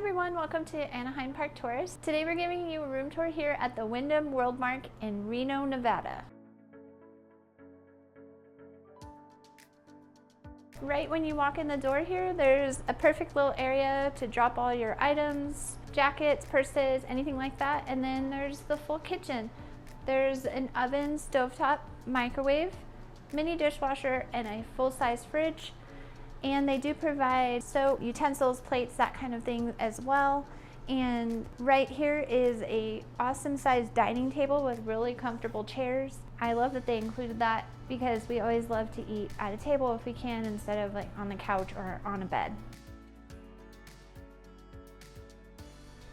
everyone, welcome to Anaheim Park Tours. Today we're giving you a room tour here at the Wyndham WorldMark in Reno, Nevada. Right when you walk in the door here, there's a perfect little area to drop all your items, jackets, purses, anything like that. And then there's the full kitchen. There's an oven, stovetop, microwave, mini dishwasher, and a full-size fridge. And they do provide soap, utensils, plates, that kind of thing as well. And right here is a awesome sized dining table with really comfortable chairs. I love that they included that because we always love to eat at a table if we can instead of like on the couch or on a bed.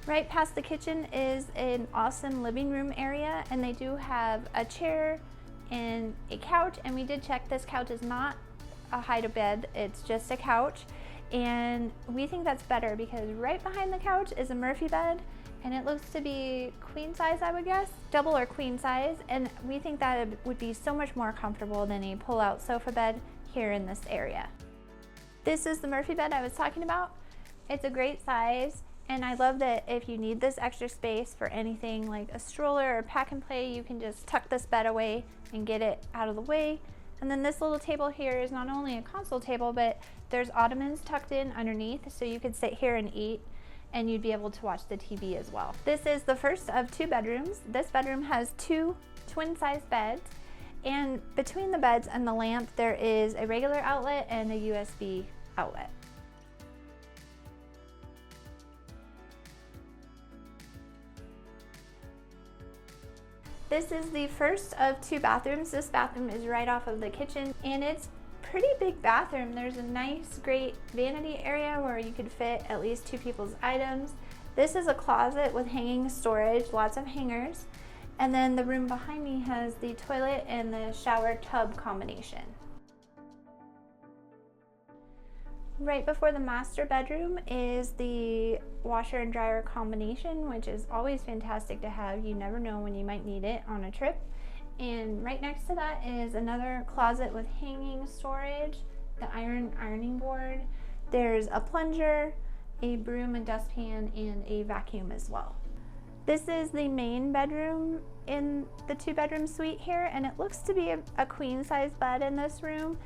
Right past the kitchen is an awesome living room area, and they do have a chair and a couch, and we did check, this couch is not a hide-a-bed, it's just a couch, and we think that's better because right behind the couch is a Murphy bed, and it looks to be queen size, I would guess, double or queen size, and we think that it would be so much more comfortable than a pull-out sofa bed here in this area. This is the Murphy bed I was talking about. It's a great size, and I love that if you need this extra space for anything like a stroller or pack and play, you can just tuck this bed away and get it out of the way. And then this little table here is not only a console table, but there's ottomans tucked in underneath, so you could sit here and eat, and you'd be able to watch the TV as well. This is the first of two bedrooms. This bedroom has two twin-size beds, and between the beds and the lamp, there is a regular outlet and a USB outlet. This is the first of two bathrooms. This bathroom is right off of the kitchen, and it's a pretty big bathroom. There's a nice, great vanity area where you could fit at least two people's items. This is a closet with hanging storage, lots of hangers. And then the room behind me has the toilet and the shower tub combination. Right before the master bedroom is the washer and dryer combination, which is always fantastic to have. You never know when you might need it on a trip. And right next to that is another closet with hanging storage, the ironing board. There's a plunger, a broom and dustpan, and a vacuum as well. This is the main bedroom in the two-bedroom suite here, and it looks to be a queen-size bed in this room.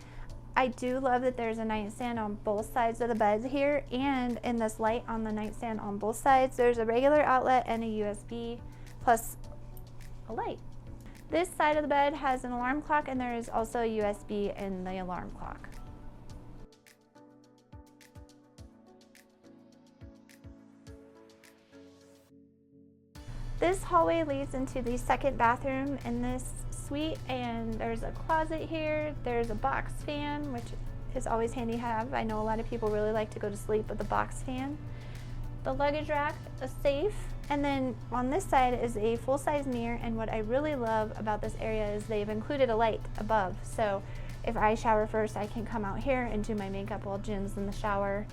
I do love that there's a nightstand on both sides of the bed here, and in this light on the nightstand on both sides, there's a regular outlet and a USB plus a light. This side of the bed has an alarm clock, and there is also a USB in the alarm clock. This hallway leads into the second bathroom in this suite, and there's a closet here. There's a box fan, which is always handy to have. I know a lot of people really like to go to sleep with a box fan. The luggage rack, a safe, and then on this side is a full-size mirror, and what I really love about this area is they've included a light above. So if I shower first, I can come out here and do my makeup while Jen's in the shower,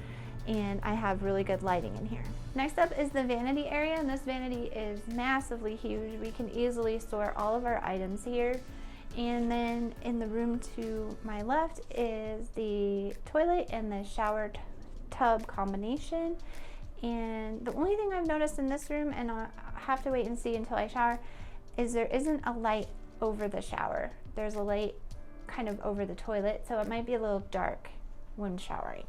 and I have really good lighting in here. Next up is the vanity area, and this vanity is massively huge. We can easily store all of our items here. And then in the room to my left is the toilet and the shower tub combination. And the only thing I've noticed in this room, and I'll have to wait and see until I shower, is there isn't a light over the shower. There's a light kind of over the toilet, so it might be a little dark when showering.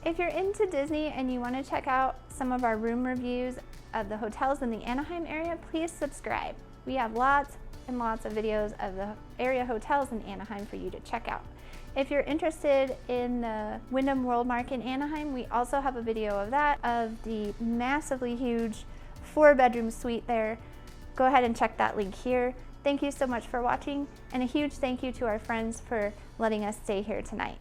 If you're into Disney and you want to check out some of our room reviews of the hotels in the Anaheim area, please subscribe. We have lots and lots of videos of the area hotels in Anaheim for you to check out. If you're interested in the Wyndham WorldMark in Anaheim, we also have a video of that, of the massively huge 4-bedroom suite there. Go ahead and check that link here. Thank you so much for watching, and a huge thank you to our friends for letting us stay here tonight.